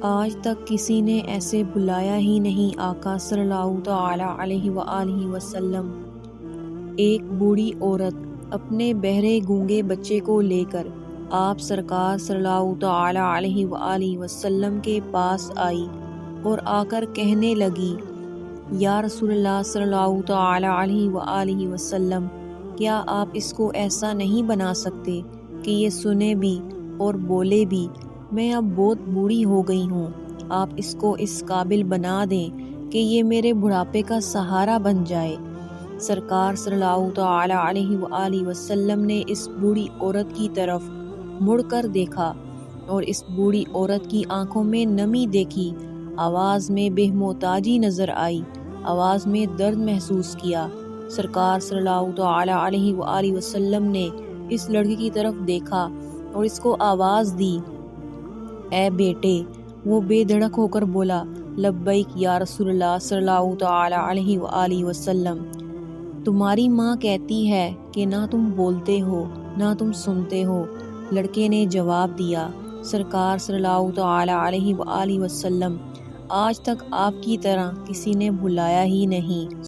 آج تک کسی نے ایسے بلایا ہی نہیں آقا صلی اللہ تعالی علیہ وآلہ وسلم۔ ایک بوڑھی عورت اپنے بہرے گونگے بچے کو لے کر آپ سرکار صلی اللہ تعالی علیہ وآلہ وسلم کے پاس آئی اور آ کر کہنے لگی، یا رسول اللہ صلی اللہ تعالی علیہ وآلہ وسلم، کیا آپ اس کو ایسا نہیں بنا سکتے کہ یہ سنے بھی اور بولے بھی؟ میں اب بہت بوڑھی ہو گئی ہوں، آپ اس کو اس قابل بنا دیں کہ یہ میرے بڑھاپے کا سہارا بن جائے۔ سرکار صلی اللہ تعالی علیہ وآلہ وسلم نے اس بوڑھی عورت کی طرف مڑ کر دیکھا اور اس بوڑھی عورت کی آنکھوں میں نمی دیکھی، آواز میں بے محتاجی نظر آئی، آواز میں درد محسوس کیا۔ سرکار صلی اللہ تعالی علیہ وآلہ وسلم نے اس لڑکی کی طرف دیکھا اور اس کو آواز دی، اے بیٹے۔ وہ بے دھڑک ہو کر بولا، لبیک یا رسول اللہ صلی اللہ تعالی علیہ وآلہ وسلم۔ تمہاری ماں کہتی ہے کہ نہ تم بولتے ہو نہ تم سنتے ہو۔ لڑکے نے جواب دیا، سرکار صلی اللہ تعالی علیہ وآلہ وسلم، آج تک آپ کی طرح کسی نے بلایا ہی نہیں۔